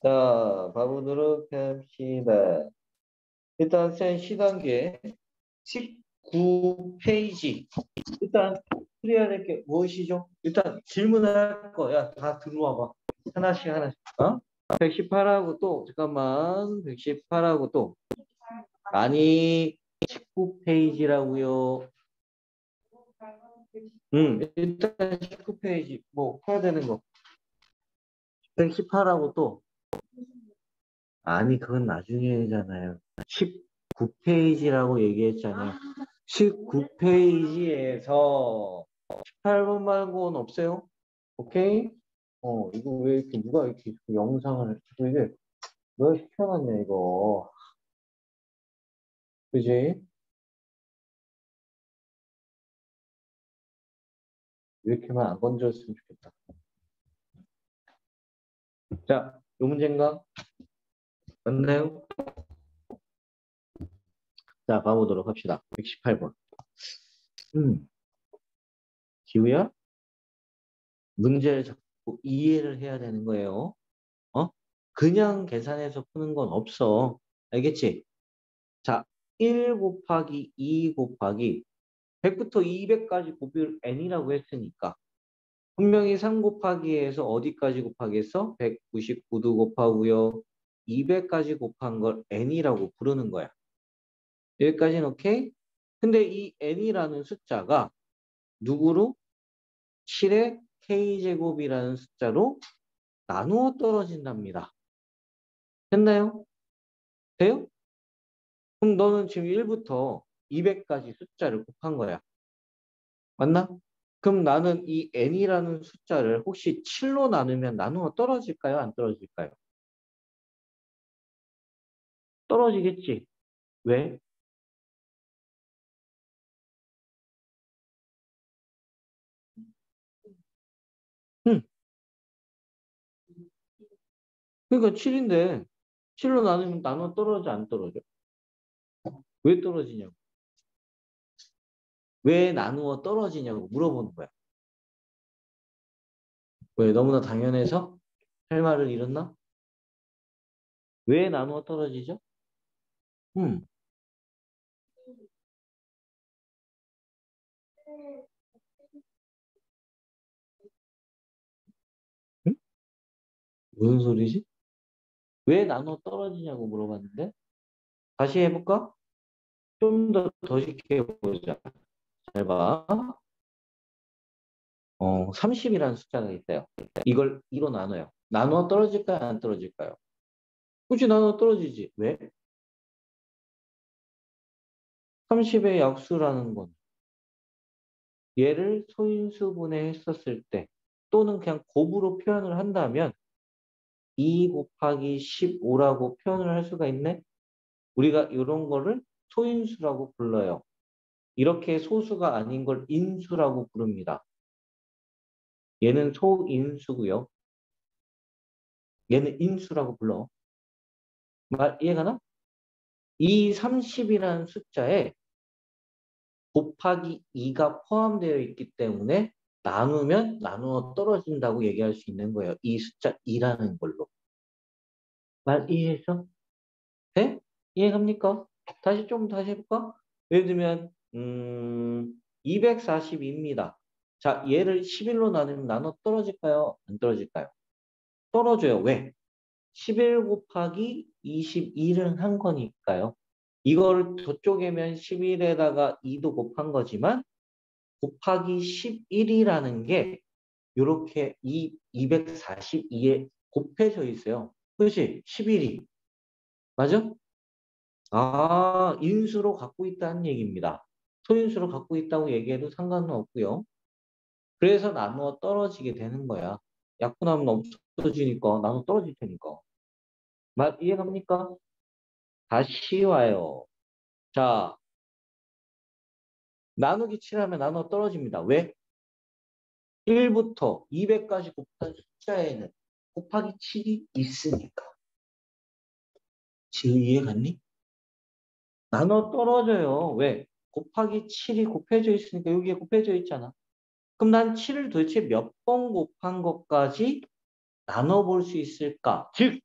자, 봐보도록 합시다. 일단 쌤 시단계 19페이지. 일단 풀어야 될 게 무엇이죠? 일단 질문할 거야. 다 들어와봐. 하나씩 하나씩. 어? 118하고 또 잠깐만. 118하고 또 아니 19페이지라고요. 일단 19페이지 뭐 해야 되는 거. 118하고 또 아니 그건 나중에잖아요. 19페이지라고 얘기했잖아요. 19페이지에서 18번 말고는 없어요. 오케이? 이거 왜 이렇게 누가 이렇게 영상을 찍고 이게 왜 시켜놨냐 이거. 그지? 이렇게만 안 건드렸으면 좋겠다. 자, 요 문제인가? 맞나요? 자, 가보도록 합시다. 118번. 기우야? 문제를 자꾸 이해를 해야 되는 거예요. 그냥 계산해서 푸는 건 없어. 알겠지? 자, 1 곱하기 2 곱하기 100부터 200까지 곱비를 n이라고 했으니까 분명히 3 곱하기에서 어디까지 곱하겠어? 199도 곱하고요. 200까지 곱한 걸 n이라고 부르는 거야. 여기까지는 오케이? 근데 이 n이라는 숫자가 누구로? 7의 k제곱이라는 숫자로 나누어 떨어진답니다. 됐나요? 돼요? 그럼 너는 지금 1부터 200까지 숫자를 곱한 거야. 맞나? 그럼 나는 이 n이라는 숫자를 혹시 7로 나누면 나누어 떨어질까요? 안 떨어질까요? 떨어지겠지. 왜? 응. 그러니까 7인데 7로 나누면 나누어 떨어져 안 떨어져? 왜 떨어지냐고. 왜 나누어 떨어지냐고 물어보는 거야. 왜 너무나 당연해서 할 말을 잃었나? 왜 나누어 떨어지죠? 음. 응? 무슨 소리지? 왜 나누어 떨어지냐고 물어봤는데 다시 해볼까? 좀 더 쉽게 해보자. 잘 봐. 30이라는 숫자가 있어요. 이걸 2로 나눠요. 나눠 떨어질까요? 안 떨어질까요? 굳이 나눠 떨어지지. 왜? 30의 약수라는 건 얘를 소인수분해 했었을 때 또는 그냥 곱으로 표현을 한다면 2 곱하기 15라고 표현을 할 수가 있네. 우리가 이런 거를 소인수라고 불러요. 이렇게 소수가 아닌 걸 인수라고 부릅니다. 얘는 소인수고요. 얘는 인수라고 불러. 말 이해가나? 이 30이라는 숫자에 곱하기 2가 포함되어 있기 때문에 나누면 나누어 떨어진다고 얘기할 수 있는 거예요. 이 숫자 2라는 걸로. 말 이해했어? 네? 이해갑니까? 다시 해볼까? 예를 들면 242입니다. 자, 얘를 11로 나누면 나눠 떨어질까요? 안 떨어질까요? 떨어져요. 왜? 11 곱하기 22를 한 거니까요. 이거를 저쪽에면 11에다가 2도 곱한 거지만 곱하기 11이라는 게 이렇게 이 242에 곱해져 있어요. 그렇지? 11이. 맞아? 아, 인수로 갖고 있다는 얘기입니다. 소인수로 갖고 있다고 얘기해도 상관은 없고요. 그래서 나누어 떨어지게 되는 거야. 약분하면 없어지니까 나누어 떨어질 테니까. 말 이해갑니까? 다시 와요. 자, 나누기 7하면 나누어 떨어집니다. 왜? 1부터 200까지 곱한 숫자에는 곱하기 7이 있으니까. 지금 이해갔니? 나눠 떨어져요. 왜? 곱하기 7이 곱해져 있으니까 여기에 곱해져 있잖아. 그럼 난 7을 도대체 몇 번 곱한 것까지 나눠볼 수 있을까? 즉,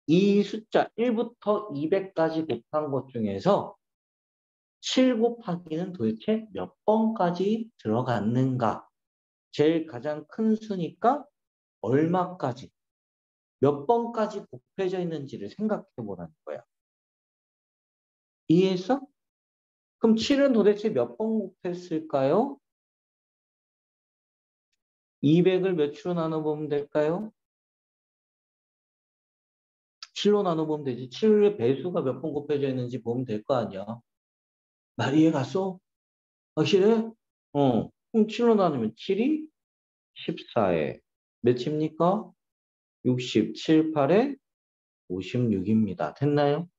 이 숫자 1부터 200까지 곱한 것 중에서 7 곱하기는 도대체 몇 번까지 들어갔는가? 제일 가장 큰 수니까 얼마까지, 몇 번까지 곱해져 있는지를 생각해 보라는 거야. 이해했어? 그럼 7은 도대체 몇 번 곱했을까요? 200을 몇으로 나눠보면 될까요? 7로 나눠보면 되지. 7의 배수가 몇 번 곱해져 있는지 보면 될 거 아니야. 말 이해 갔어? 확실해? 그럼 7로 나누면 7이 14에 몇입니까? 67, 8에 56입니다. 됐나요?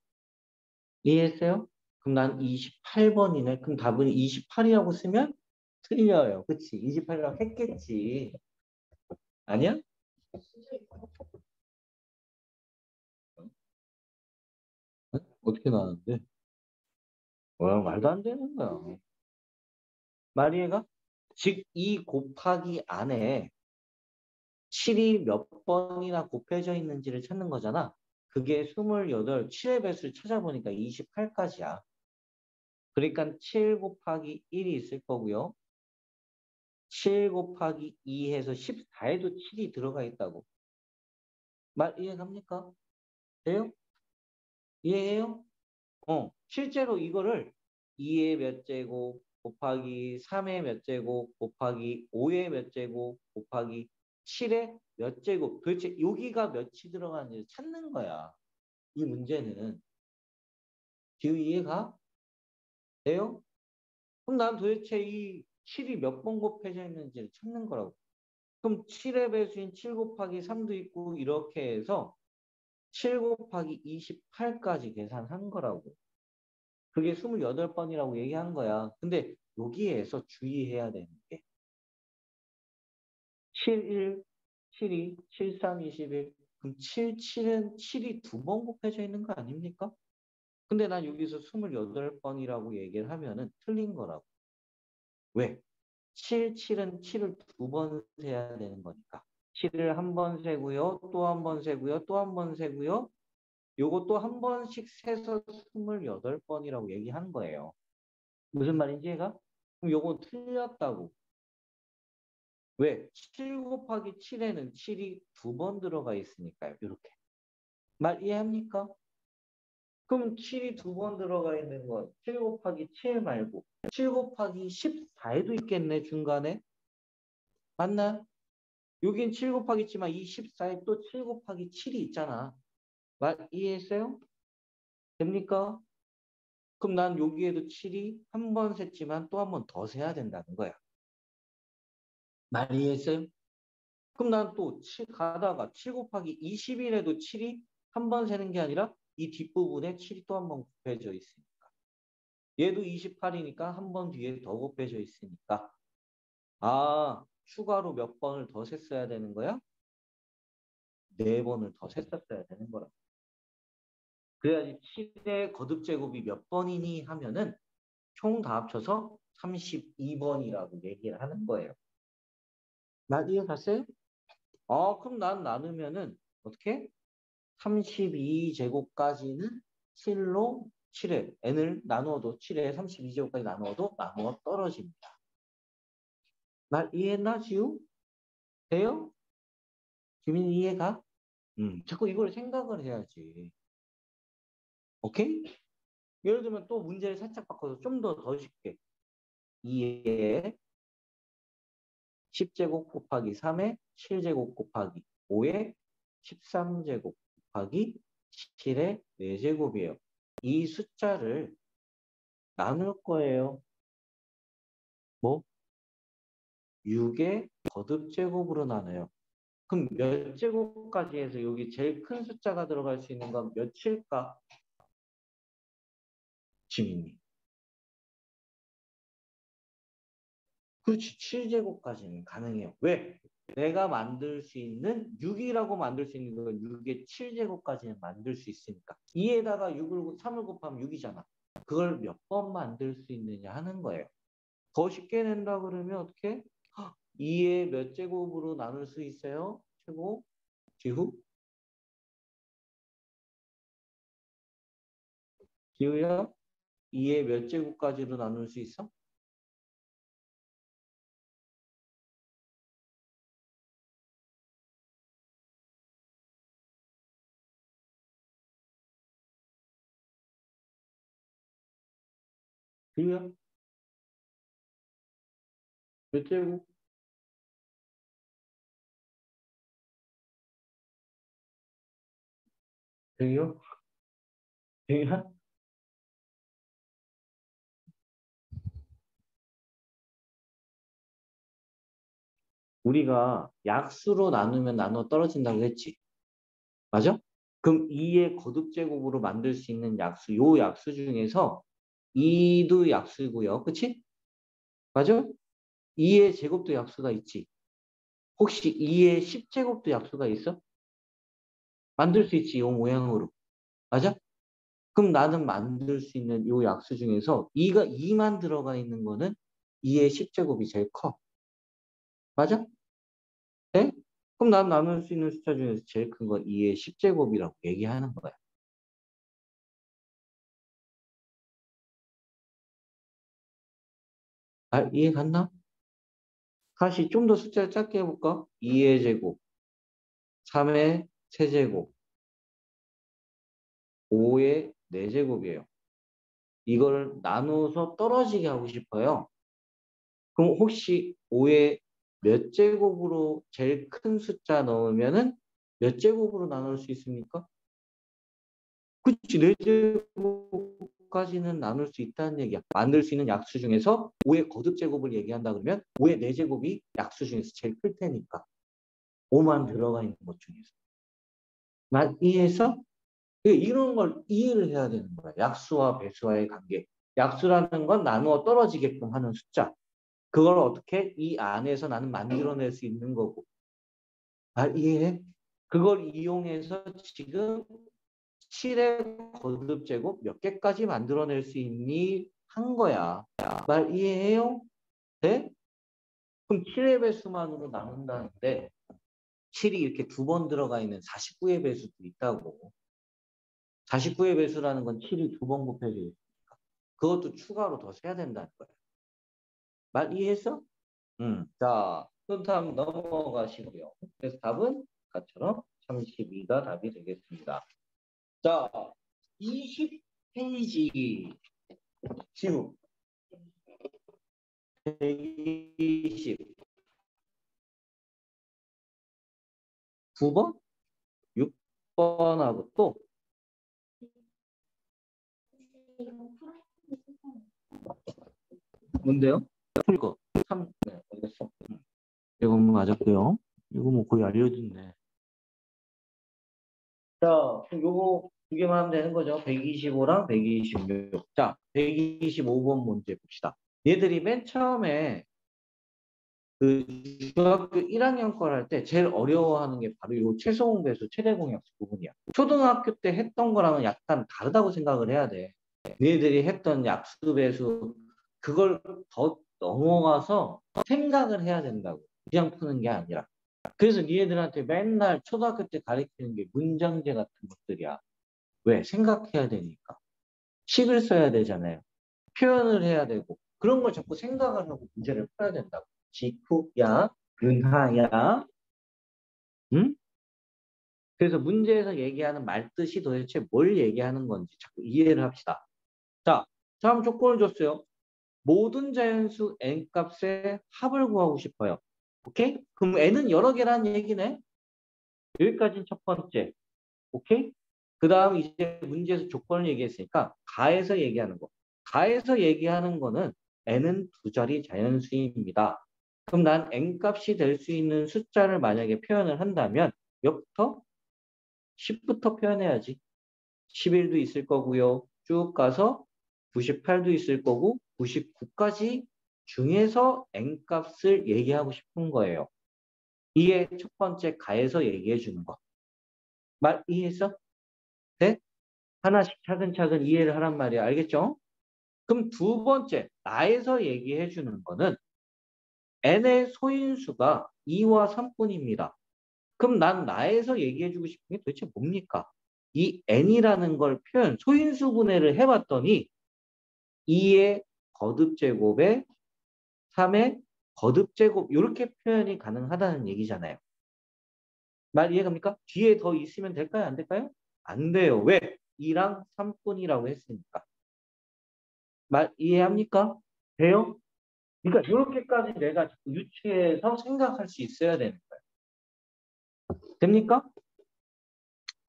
이해했어요? 그럼 난 28번이네. 그럼 답은 28이라고 쓰면 틀려요. 그치? 28이라고 했겠지. 아니야? 어떻게 나왔는데? 뭐야, 말도 안 되는 거야. 마리에가? 즉, 이 곱하기 안에 7이 몇 번이나 곱해져 있는지를 찾는 거잖아. 그게 28, 7의 배수를 찾아보니까 28까지야. 그러니까 7 곱하기 1이 있을 거고요. 7 곱하기 2 해서 14에도 7이 들어가 있다고. 말 이해갑니까? 돼요? 이해해요? 실제로 이거를 2의 몇 제곱 곱하기 3의 몇 제곱 곱하기 5의 몇 제곱 곱하기 7의 몇 제곱 도대체 여기가 몇이 들어가는지 찾는 거야. 이 문제는. 지금 이해가 돼요? 그럼 난 도대체 이 7이 몇 번 곱해져 있는지를 찾는 거라고. 그럼 7의 배수인 7 곱하기 3도 있고 이렇게 해서 7 곱하기 28까지 계산한 거라고. 그게 28번이라고 얘기한 거야. 근데 여기에서 주의해야 되는 게 7, 1, 7, 2, 7, 3, 21. 그럼 7, 7은 7이 두 번 곱해져 있는 거 아닙니까? 근데 난 여기서 28번이라고 얘기를 하면은 틀린 거라고. 왜? 7, 7은 7을 두 번 세야 되는 거니까. 7을 한 번 세고요. 또 한 번 세고요. 또 한 번 세고요. 요것도 한 번씩 세서 28번이라고 얘기하는 거예요. 무슨 말인지 얘가? 그럼 요거 틀렸다고. 왜? 7 곱하기 7에는 7이 두 번 들어가 있으니까요. 이렇게. 말 이해합니까? 그럼 7이 두 번 들어가 있는 건 7 곱하기 7 말고 7 곱하기 14에도 있겠네, 중간에. 맞나? 여긴 7 곱하기 있지만 이 14에 또 7 곱하기 7이 있잖아. 말 이해했어요? 됩니까? 그럼 난 여기에도 7이 한 번 셌지만 또 한 번 더 세야 된다는 거야. 말 이해했어요? 그럼 난 또 가다가 7 곱하기 21에도 7이 한 번 세는 게 아니라 이 뒷부분에 7이 또 한 번 곱해져 있으니까. 얘도 28이니까 한 번 뒤에 더 곱해져 있으니까. 아, 추가로 몇 번을 더 셌어야 되는 거야? 네 번을 더 셌었어야 되는 거라. 그래야지 7의 거듭 제곱이 몇 번이니 하면은 총 다 합쳐서 32번이라고 얘기를 하는 거예요. 나 이해 갔어요? 그럼 난 나누면은 어떻게? 32제곱까지는 7로 7에 n을 나누어도 7에 32제곱까지 나누어도 나누어 떨어집니다. 말 이해했나 지우? 돼요? 지민 이해가? 자꾸 이걸 생각을 해야지. 오케이? 예를 들면 또 문제를 살짝 바꿔서 좀 더 쉽게. 2에 10제곱 곱하기 3에 7제곱 곱하기 5에 13제곱 곱하기 7의 4제곱이에요. 이 숫자를 나눌 거예요. 뭐? 6의 거듭제곱으로 나눠요. 그럼 몇 제곱까지 해서 여기 제일 큰 숫자가 들어갈 수 있는 건 몇일까? 지민이. 그렇지. 7제곱까지는 가능해요. 왜? 내가 만들 수 있는 6이라고 만들 수 있는 건 6의 7제곱까지는 만들 수 있으니까. 2에다가 3을 곱하면 6이잖아. 그걸 몇 번 만들 수 있느냐 하는 거예요. 더 쉽게 낸다 그러면 어떻게? 2의 몇 제곱으로 나눌 수 있어요? 최고? 지우? 지우야? 2의 몇 제곱까지로 나눌 수 있어? 지우야? 몇 제곱? 지우야? 지우야? 우리가 약수로 나누면 나눠 떨어진다고 했지. 맞아? 그럼 2의 거듭제곱으로 만들 수 있는 약수, 요 약수 중에서 2도 약수고요. 그치? 맞아? 2의 제곱도 약수가 있지. 혹시 2의 10제곱도 약수가 있어? 만들 수 있지, 요 모양으로. 맞아? 그럼 나는 만들 수 있는 요 약수 중에서 2가 2만 들어가 있는 거는 2의 10제곱이 제일 커. 맞아? 네? 그럼 난 나눌 수 있는 숫자 중에서 제일 큰 건 2의 10제곱이라고 얘기하는 거야. 아, 이해 갔나? 다시 좀 더 숫자를 작게 해볼까? 2의 제곱, 3의 세제곱, 5의 4제곱이에요. 이거를 나눠서 떨어지게 하고 싶어요. 그럼 혹시 5의 몇 제곱으로 제일 큰 숫자 넣으면은 몇 제곱으로 나눌 수 있습니까? 그치, 4제곱까지는 나눌 수 있다는 얘기야. 만들 수 있는 약수 중에서 5의 거듭 제곱을 얘기한다 그러면 5의 4제곱이 약수 중에서 제일 클 테니까. 5만 들어가 있는 것 중에서. 만 이해해서? 이런 걸 이해를 해야 되는 거야. 약수와 배수와의 관계. 약수라는 건 나누어 떨어지게끔 하는 숫자. 그걸 어떻게 이 안에서 나는 만들어낼 수 있는 거고. 아, 이해해? 그걸 이용해서 지금 7의 거듭 제곱 몇 개까지 만들어낼 수 있니? 한 거야. 말 이해해요? 네? 그럼 7의 배수만으로 나눈다는데 7이 이렇게 두 번 들어가 있는 49의 배수도 있다고. 49의 배수라는 건 7이 두 번 곱해져 있으니까. 그것도 추가로 더 세야 된다는 거야. 말 이해했어? 자, 그럼 다음 넘어가시고요. 그래서 답은 아까처럼 32가 답이 되겠습니다. 자, 20페이지 지우 120 9번? 6번하고 또 뭔데요? 풀거 3, 네, 알겠어. 이거 한번 맞았고요. 이거 뭐 거의 알려준네. 자, 그럼 요거 두 개만 하면 되는 거죠. 125랑 126. 자, 125번 문제 봅시다. 얘들이 맨 처음에 그 중학교 1학년 걸 할 때 제일 어려워하는 게 바로 이 최소공 배수, 최대공약수 부분이야. 초등학교 때 했던 거랑은 약간 다르다고 생각을 해야 돼. 얘들이 했던 약수 배수 그걸 더 넘어가서 생각을 해야 된다고. 그냥 푸는 게 아니라. 그래서 니네들한테 맨날 초등학교 때 가르치는 게 문장제 같은 것들이야. 왜? 생각해야 되니까. 식을 써야 되잖아요. 표현을 해야 되고. 그런 걸 자꾸 생각을 하고 문제를 풀어야 된다고. 직후야, 근하야, 응? 그래서 문제에서 얘기하는 말뜻이 도대체 뭘 얘기하는 건지 자꾸 이해를 합시다. 자, 다음 조건을 줬어요. 모든 자연수 n값의 합을 구하고 싶어요. 오케이? 그럼 n은 여러 개라는 얘기네. 여기까지는 첫 번째. 오케이? 그 다음 이제 문제에서 조건을 얘기했으니까 가에서 얘기하는 거. 가에서 얘기하는 거는 n은 두 자리 자연수입니다. 그럼 난 n값이 될 수 있는 숫자를 만약에 표현을 한다면 몇부터? 10부터 표현해야지. 11도 있을 거고요. 쭉 가서 98도 있을 거고 99까지 중에서 n값을 얘기하고 싶은 거예요. 이게 첫 번째 가에서 얘기해 주는 거. 말 이해했어? 네? 하나씩 차근차근 이해를 하란 말이야. 알겠죠? 그럼 두 번째, 나에서 얘기해 주는 거는 n의 소인수가 2와 3뿐입니다. 그럼 난 나에서 얘기해 주고 싶은 게 도대체 뭡니까? 이 n이라는 걸 표현, 소인수 분해를 해봤더니 2의 거듭제곱에 3의 거듭제곱 이렇게 표현이 가능하다는 얘기잖아요. 말 이해갑니까? 뒤에 더 있으면 될까요? 안 될까요? 안 돼요. 왜? 2랑 3뿐이라고 했으니까. 말 이해합니까? 돼요? 그러니까 이렇게까지 내가 유추해서 생각할 수 있어야 되는 거예요. 됩니까?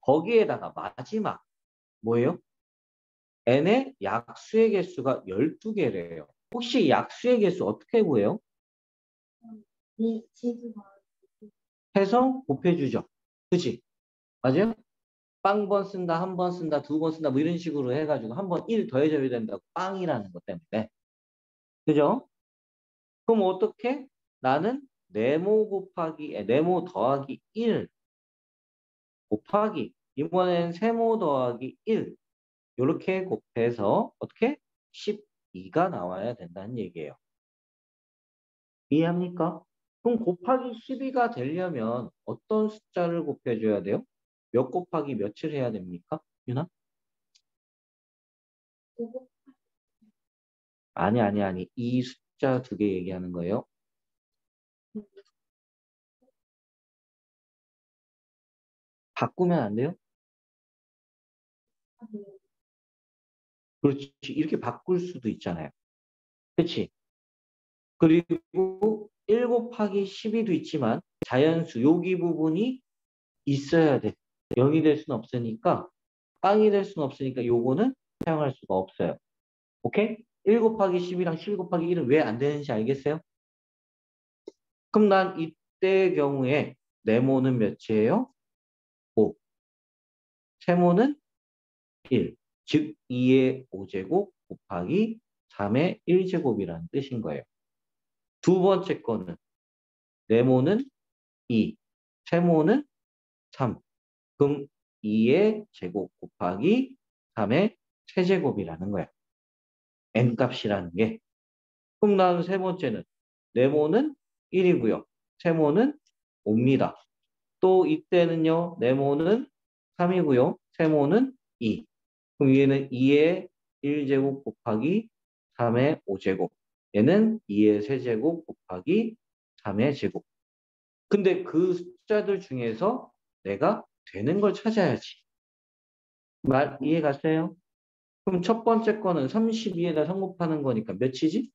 거기에다가 마지막 뭐예요? n의 약수의 개수가 12개래요. 혹시 약수의 개수 어떻게 구해요? 해서 곱해주죠. 그치? 맞아요? 빵번 쓴다, 한 번 쓴다, 두 번 쓴다, 뭐 이런 식으로 해가지고 한 번 1 더해줘야 된다고 빵이라는 것 때문에. 그죠? 그럼 어떻게? 나는 네모 더하기 1 곱하기 이번엔 세모 더하기 1 이렇게 곱해서 어떻게? 12가 나와야 된다는 얘기예요. 이해합니까? 그럼 곱하기 12가 되려면 어떤 숫자를 곱해줘야 돼요? 몇 곱하기 몇을 해야 됩니까? 유나? 아니. 이 숫자 두 개 얘기하는 거예요. 바꾸면 안 돼요? 그렇지. 이렇게 바꿀 수도 있잖아요. 그렇지? 그리고 1 곱하기 12도 있지만 자연수 여기 부분이 있어야 돼. 0이 될 수는 없으니까 빵이 될 수는 없으니까 요거는 사용할 수가 없어요. 오케이? 1 곱하기 10이랑 12 곱하기 1은 왜 안 되는지 알겠어요? 그럼 난 이때의 경우에 네모는 몇이에요? 5. 세모는 1. 즉 2의 5제곱 곱하기 3의 1제곱이라는 뜻인 거예요. 두 번째 거는 네모는 2. 세모는 3. 그럼 2의 제곱 곱하기 3의 세제곱이라는 거야. n값이라는 게. 그럼 나는 세 번째는 네모는 1이고요. 세모는 5입니다. 또 이때는요. 네모는 3이고요. 세모는 2. 그럼 얘는 2의 1제곱 곱하기 3의 5제곱. 얘는 2의 세제곱 곱하기 3의 제곱. 근데 그 숫자들 중에서 내가 되는 걸 찾아야지. 말 이해 갔어요? 그럼 첫 번째 거는 32에다 3 곱하는 거니까 몇이지?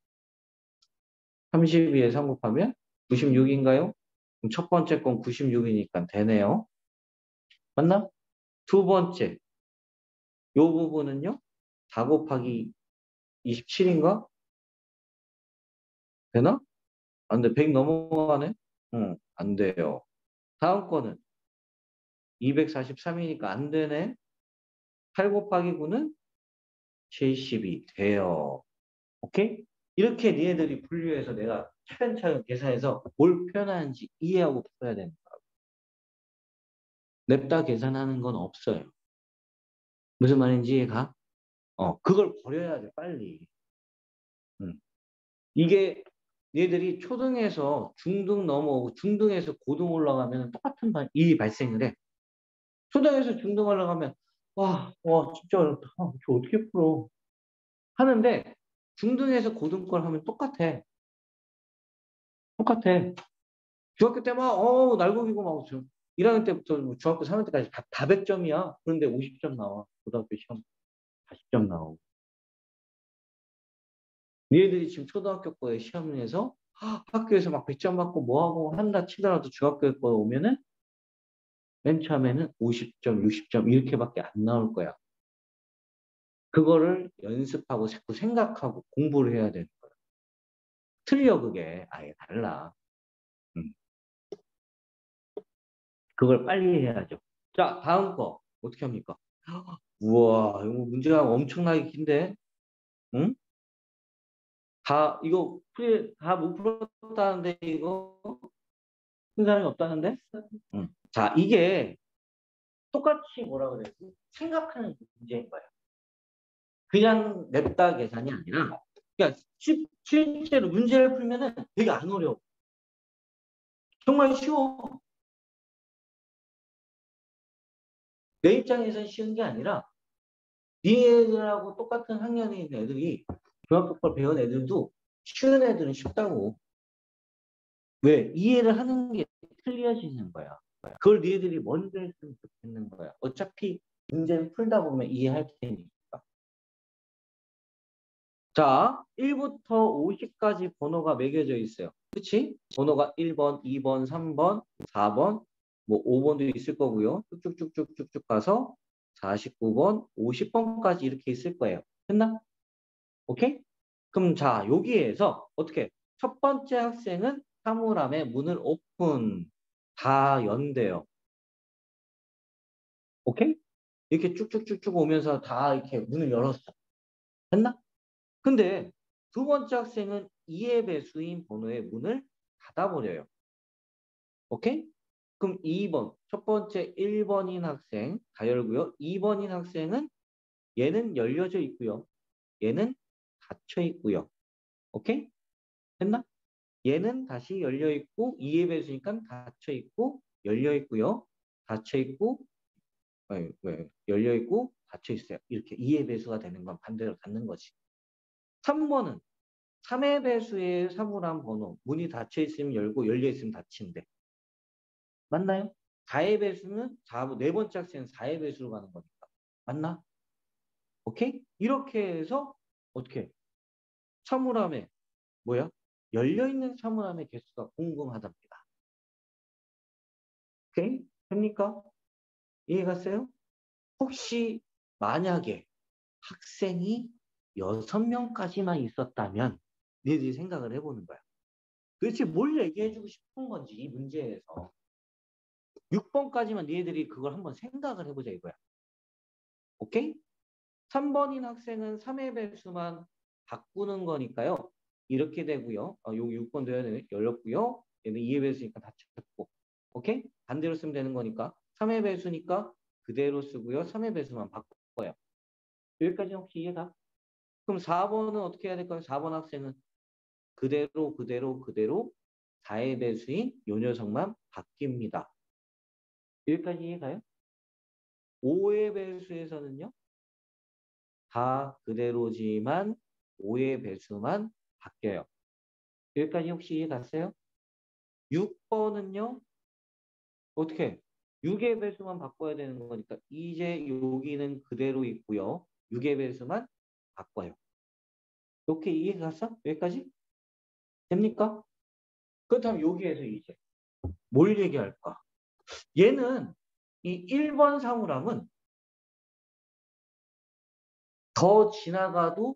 32에 3 곱하면 96인가요? 그럼 첫 번째 건 96이니까 되네요. 맞나? 두 번째, 요 부분은요? 4 곱하기 27인가? 되나? 안 돼. 100 넘어가네? 응, 안 돼요. 다음 거는 243이니까 안 되네? 8 곱하기 9는 72 돼요. 오케이? 이렇게 니네들이 분류해서 내가 차근차근 계산해서 뭘 표현하는지 이해하고 풀어야 되는 거야. 냅다 계산하는 건 없어요. 무슨 말인지 이해가? 그걸 버려야 돼, 빨리. 음. 이게 얘들이 초등에서 중등 넘어오고 중등에서 고등 올라가면 똑같은 일이 발생을 해. 초등에서 중등 올라가면 와, 진짜 어렵다. 저 어떻게 풀어? 하는데 중등에서 고등 걸 하면 똑같아. 똑같아. 중학교 때 막, 날고기고 막, 1학년 때부터 뭐 중학교 3학년 때까지 다 100점이야. 그런데 50점 나와. 고등학교 시험 40점 나오고. 니네들이 지금 초등학교 거에 시험에서 학교에서 막 100점 받고 뭐하고 한다 치더라도 중학교 거 오면은 맨 처음에는 50점, 60점 이렇게밖에 안 나올 거야. 그거를 연습하고 자꾸 생각하고 공부를 해야 되는 거야. 틀려 그게. 아예 달라. 음. 그걸 빨리 해야죠. 자, 다음 거 어떻게 합니까? 우와, 이거 문제가 엄청나게 긴데? 응? 이거 다 못 풀었다는데, 이거? 푼 사람이 없다는데? 응. 자, 이게 똑같이 뭐라 그래야지? 생각하는 문제인 거예요. 그냥 냅다 계산이 아니라 그러니까 실제로 문제를 풀면은 되게 안 어려워. 정말 쉬워. 내 입장에서는 쉬운 게 아니라 니네들하고 똑같은 학년에 있는 애들이 중학교 걸 배운 애들도 쉬운 애들은 쉽다고. 왜? 이해를 하는 게 틀려지는 거야. 그걸 니네들이 먼저 했으면 좋겠는 거야. 어차피 문제를 풀다 보면 이해할 테니까. 자, 1부터 50까지 번호가 매겨져 있어요. 그치? 번호가 1번, 2번, 3번, 4번, 뭐 5번도 있을 거고요. 쭉쭉쭉쭉쭉 가서 49번, 50번까지 이렇게 있을 거예요. 됐나? 오케이? 그럼 자, 여기에서 어떻게? 첫 번째 학생은 사물함에 문을 오픈. 다 연대요. 오케이? 이렇게 쭉쭉쭉쭉 오면서 다 이렇게 문을 열었어. 됐나? 근데 두 번째 학생은 2의 배수인 번호의 문을 닫아버려요. 오케이? 그럼 2번, 첫 번째 1번인 학생 다 열고요. 2번인 학생은 얘는 열려져 있고요. 얘는 닫혀 있고요. 오케이? 됐나? 얘는 다시 열려 있고 2의 배수니까 닫혀 있고 열려 있고요. 닫혀 있고 왜 열려 있고 닫혀 있어요. 이렇게 2의 배수가 되는 건 반대로 닫는 거지. 3번은 3의 배수의 사물함 번호. 문이 닫혀 있으면 열고 열려 있으면 닫힌대. 맞나요? 4의 배수는 네 번째 학생은 4의 배수로 가는 거니까. 맞나? 오케이? 이렇게 해서 어떻게? 사물함에 뭐야? 열려 있는 사물함의 개수가 궁금하답니다. 오케이? 됩니까? 이해 갔어요? 혹시 만약에 학생이 6명까지만 있었다면 너희들이 생각을 해보는 거야. 도대체 뭘 얘기해주고 싶은 건지 이 문제에서 6번까지만 너희들이 그걸 한번 생각을 해보자 이거야. 오케이? 3번인 학생은 3의 배수만 바꾸는 거니까요. 이렇게 되고요. 여기 6번도 열렸고요. 얘는 2의 배수니까 닫혔고. 오케이? 반대로 쓰면 되는 거니까 3의 배수니까 그대로 쓰고요. 3의 배수만 바꿔요. 여기까지 혹시 이해가? 그럼 4번은 어떻게 해야 될까요? 4번 학생은 그대로 4의 배수인 요 녀석만 바뀝니다. 여기까지 이해가요? 5의 배수에서는요. 다 그대로지만 5의 배수만 바뀌어요. 여기까지 혹시 이해 갔어요? 6번은요. 어떻게? 6의 배수만 바꿔야 되는 거니까 이제 여기는 그대로 있고요. 6의 배수만 바꿔요. 이렇게 이해 갔어? 여기까지? 됩니까? 그렇다면 여기에서 이제 뭘 얘기할까? 얘는 이 1번 사물함은 더 지나가도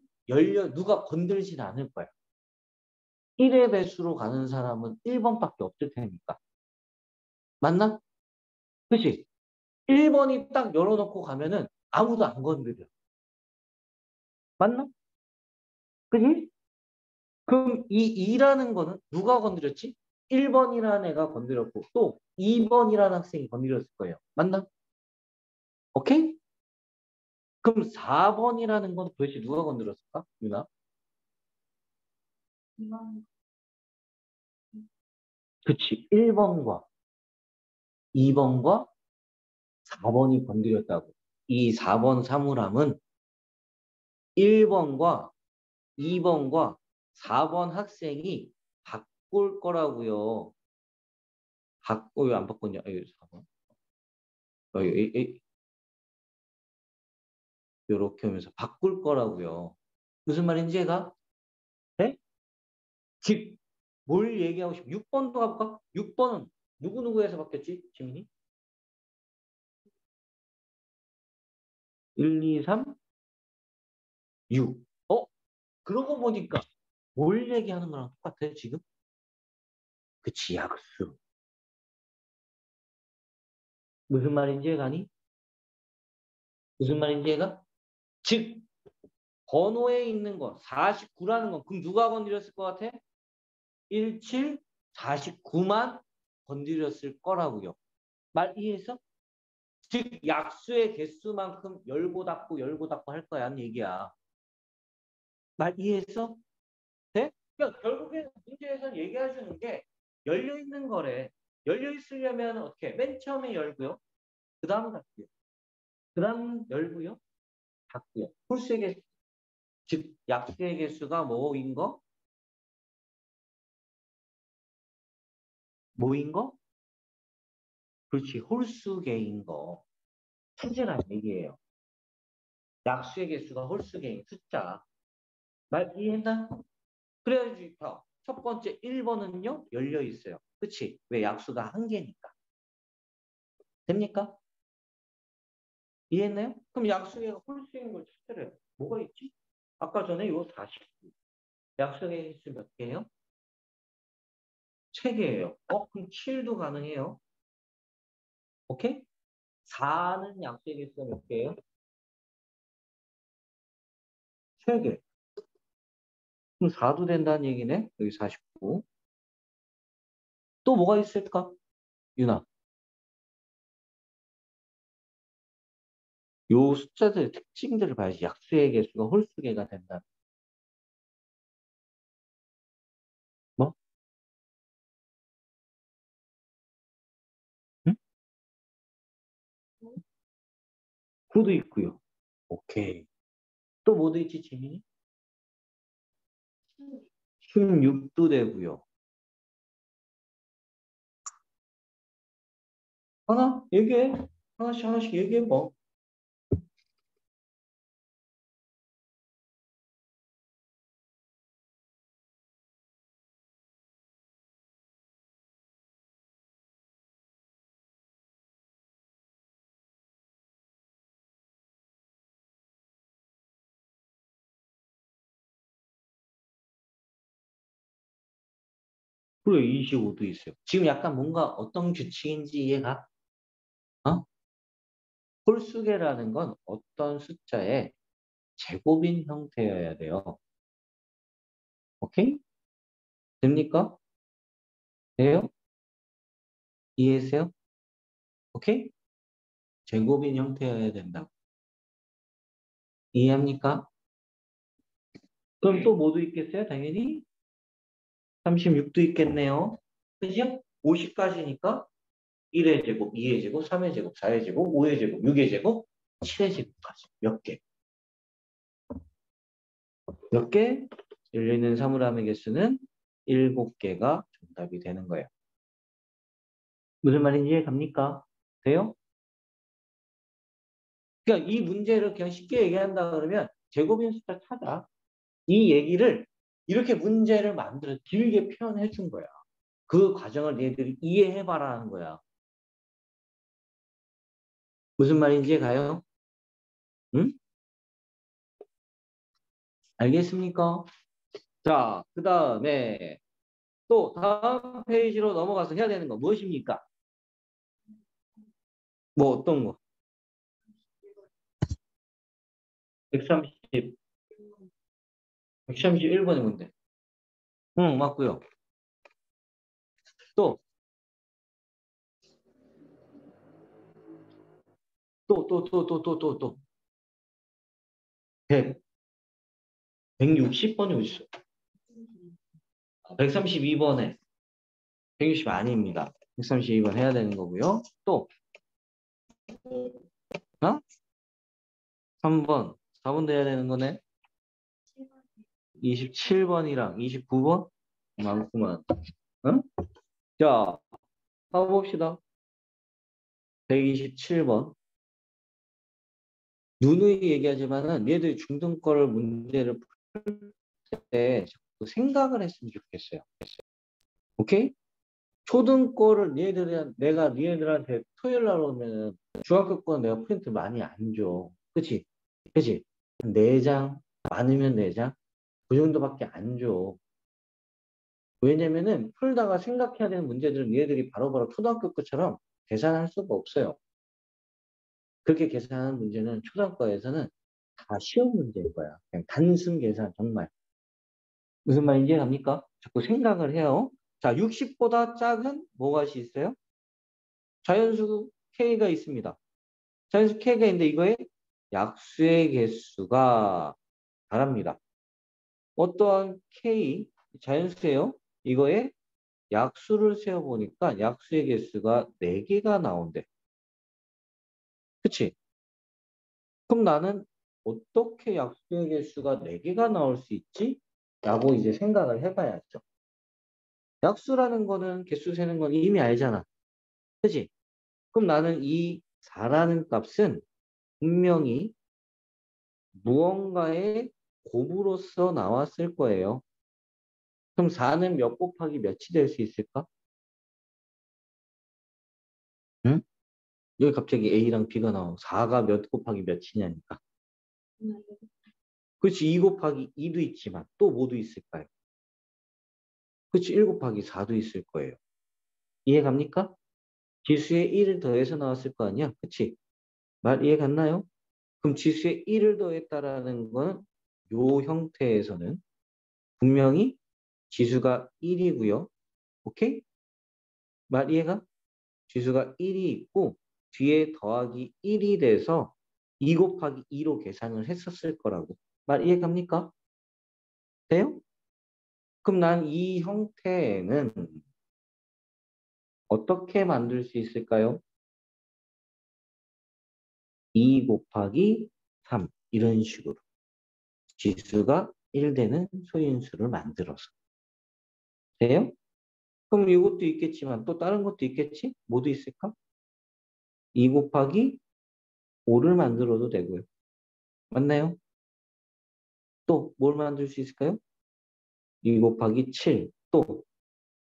누가 건들진 않을 거야. 1의 배수로 가는 사람은 1번밖에 없을 테니까. 맞나? 그치? 1번이 딱 열어놓고 가면은 아무도 안 건드려. 맞나? 그지? 그럼 이 2라는 거는 누가 건드렸지? 1번이라는 애가 건드렸고 또 2번이라는 학생이 건드렸을 거예요. 맞나? 오케이? 그럼 4번이라는 건 도대체 누가 건드렸을까? 유나? 그치. 1번과 2번과 4번이 건드렸다고. 이 4번 사물함은 1번과 2번과 4번 학생이 바꿀 거라고요. 왜 안 바꿨냐? 여기 4번. 이렇게 하면서 바꿀 거라고요. 무슨 말인지 얘가? 네? 즉, 뭘 얘기하고 싶어? 6번도 가볼까? 6번은 누구누구에서 바뀌었지? 지민이? 1, 2, 3, 6. 그러고 보니까 뭘 얘기하는 거랑 똑같아, 지금? 그치, 약수. 무슨 말인지 얘가니? 무슨 말인지 얘가? 즉, 번호에 있는 거, 49라는 건, 그럼 누가 건드렸을 것 같아? 17, 49만 건드렸을 거라고요. 말 이해했어? 즉, 약수의 개수만큼 열고 닫고 할 거야 하는 얘기야. 말 이해했어? 그러니까 결국에 문제에서 얘기해 주는 게 열려 있는 거래. 열려 있으려면 어떻게? 맨 처음에 열고요. 그 다음 닫고요. 그 다음 열고요. 닫고요. 홀수의 개수, 즉 약수의 개수가 뭐인 거? 뭐인 거? 그렇지. 홀수계인 거. 찾으란 얘기예요. 약수의 개수가 홀수계인 숫자. 말 이해했나? 그래야지. 첫 번째 1번은요. 열려 있어요. 그치? 왜 약수가 한 개니까. 됩니까? 이해했나요? 그럼 약수계가 홀수인 걸 찾으래요. 뭐가 있지? 아까 전에 요 49. 약수의 개수 몇 개예요? 3개예요. 그럼 7도 가능해요. 오케이? 4는 약수의 개수가 몇 개예요? 3개. 그럼 4도 된다는 얘기네. 여기 49. 또 뭐가 있을까? 유나. 요 숫자들의 특징들을 봐야지. 약수의 개수가 홀수계가 된다. 뭐? 응? 9도 있고요. 오케이. 또 뭐도 있지, 지민이? 16도 되고요. 하나 얘기해. 하나씩 하나씩 얘기해 뭐. 그래, 25도 있어요. 지금 약간 뭔가 어떤 규칙인지 이해가? 어? 홀수계라는 건 어떤 숫자의 제곱인 형태여야 돼요. 오케이? 됩니까? 돼요? 이해하세요? 오케이? 제곱인 형태여야 된다. 이해합니까? 그럼 또 뭐도 있겠어요? 당연히 36도 있겠네요. 그죠? 50까지니까 1의 제곱, 2의 제곱, 3의 제곱, 4의 제곱, 5의 제곱, 6의 제곱, 7의 제곱까지. 몇 개? 몇 개? 열려있는 사물함의 개수는 7개가 정답이 되는 거예요. 무슨 말인지 이해 갑니까? 돼요? 그러니까 이 문제를 그냥 쉽게 얘기한다 그러면 제곱인 숫자 찾아. 이 얘기를 이렇게 문제를 만들어 길게 표현해 준 거야. 그 과정을 얘들이 이해해봐라 하는 거야. 무슨 말인지 가요? 응? 알겠습니까? 자, 그 다음에 또 다음 페이지로 넘어가서 해야 되는 거 무엇입니까? 뭐 어떤 거? 130, 131번이 뭔데? 응, 맞고요. 또, 또. 100, 160번이 어디 있어? 132번에 160 아닙니다. 132번 해야 되는 거고요. 또, 어? 3번, 4번도 해야 되는 거네. 27번이랑 29번? 많구만. 응? 자, 가봅시다. 127번. 누누이 얘기하지만은 얘들 중등거를 문제를 풀 때 자꾸 생각을 했으면 좋겠어요. 오케이? 초등거를 내가 얘들한테 토요일 날 오면은 중학교 거는 내가 프린트 많이 안 줘. 그치? 그치? 4장, 많으면 4장? 그 정도밖에 안 줘. 왜냐면은 풀다가 생각해야 되는 문제들은 얘들이 바로바로 초등학교 것처럼 계산할 수가 없어요. 그렇게 계산하는 문제는 초등학교에서는 다 쉬운 문제일 거야. 그냥 단순 계산 정말. 무슨 말인지 압니까? 자꾸 생각을 해요. 자, 60보다 작은 뭐가시 있어요? 자연수 K가 있습니다. 자연수 K가 있는데 이거에 약수의 개수가 다릅니다. 어떠한 K, 자연수예요. 이거에 약수를 세어보니까 약수의 개수가 4개가 나온대. 그치? 그럼 나는 어떻게 약수의 개수가 4개가 나올 수 있지? 라고 이제 생각을 해봐야죠. 약수라는 거는 개수 세는 건 이미 알잖아. 그치? 그럼 나는 이 4라는 값은 분명히 무언가의 곱으로서 나왔을 거예요. 그럼 4는 몇 곱하기 몇이 될 수 있을까? 응? 여기 갑자기 A랑 B가 나와. 4가 몇 곱하기 몇이냐니까. 그렇지. 2 곱하기 2도 있지만 또 뭐도 있을까요? 그렇지. 1 곱하기 4도 있을 거예요. 이해 갑니까? 지수에 1을 더해서 나왔을 거 아니야? 그치? 말 이해 갔나요? 그럼 지수에 1을 더했다라는 건 요 형태에서는 분명히 지수가 1이고요. 오케이? 말 이해가? 지수가 1이 있고 뒤에 더하기 1이 돼서 2 곱하기 2로 계산을 했었을 거라고. 말 이해 갑니까? 돼요? 그럼 난 이 형태는 어떻게 만들 수 있을까요? 2 곱하기 3 이런 식으로 지수가 1 되는 소인수를 만들어서 돼요? 그럼 이것도 있겠지만 또 다른 것도 있겠지? 뭐도 있을까? 2 곱하기 5를 만들어도 되고요. 맞나요? 또 뭘 만들 수 있을까요? 2 곱하기 7, 또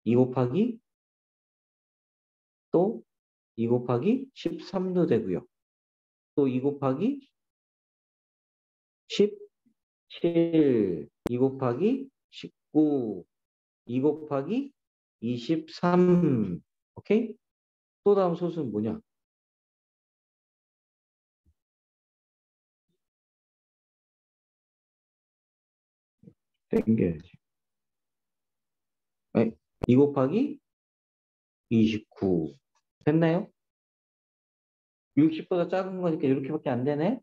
2 곱하기 또 2 곱하기 13도 되고요. 또 2 곱하기 17, 2 곱하기 19, 2 곱하기 23. 오케이? 또 다음 소수는 뭐냐? 땡겨야지. 2 곱하기 29. 됐나요? 60보다 작은 거니까 이렇게밖에 안 되네?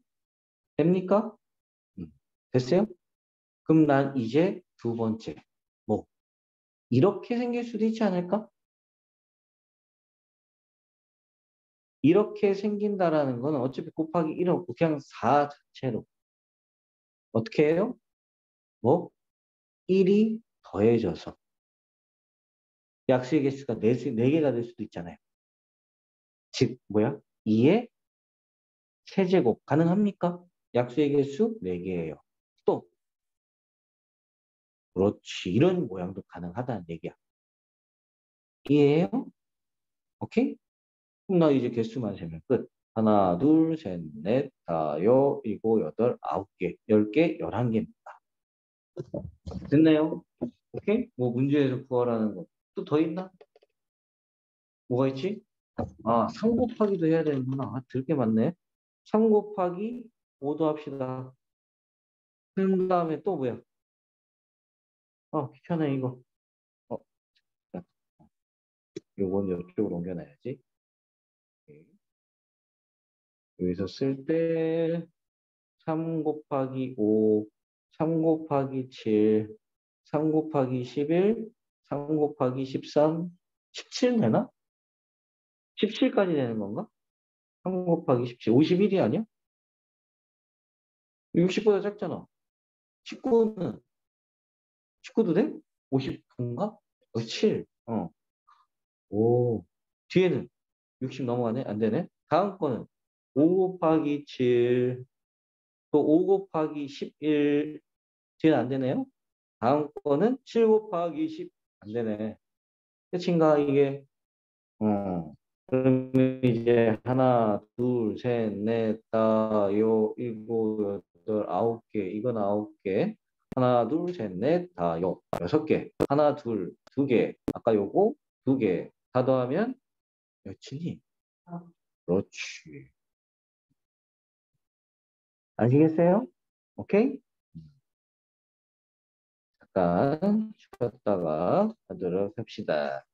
됩니까? 됐어요? 그럼 난 이제 두 번째. 뭐, 이렇게 생길 수도 있지 않을까? 이렇게 생긴다라는 건 어차피 곱하기 1 없고 그냥 4 자체로. 어떻게 해요? 뭐, 1이 더해져서 약수의 개수가 4개가 될 수도 있잖아요. 즉, 뭐야? 2의 세제곱 가능합니까? 약수의 개수 4개예요. 또, 그렇지. 이런 모양도 가능하다는 얘기야. 이해해요? 오케이? 그럼 나 이제 개수만 세면 끝. 하나, 둘, 셋, 넷, 다, 여, 일곱, 여덟, 아홉 개, 10개, 11개입니다. 됐나요? 오케이? 뭐 문제에서 구하라는 거. 또 더 있나? 뭐가 있지? 아, 3 곱하기도 해야 되는구나. 아, 들게 많네. 3 곱하기 5도 합시다. 그 다음에 또 뭐야? 귀찮아, 이거. 어, 자, 요건 이쪽으로 옮겨놔야지. 오케이. 여기서 쓸 때, 3 곱하기 5, 3 곱하기 7, 3 곱하기 11, 3 곱하기 13, 17 되나? 17까지 되는 건가? 3 곱하기 17, 51이 아니야? 60보다 작잖아. 19는, 19도 돼? 59인가? 7. 오. 뒤에는 60 넘어가네? 안 되네? 다음 거는 5 곱하기 7, 또 5 곱하기 11, 뒤에는 안 되네요? 다음 거는 7 곱하기 10, 안 되네. 끝인가, 이게? 그러면 이제 하나, 둘, 셋, 넷, 다, 요, 일곱, 여덟, 아홉 개. 이건 아홉 개. 하나, 둘, 셋, 넷, 다, 요, 6개. 하나, 둘, 2개. 아까 요거 2개. 다 더하면 몇이니? 그렇지. 아시겠어요? 오케이? 잠깐 쉬었다가 하도록 합시다.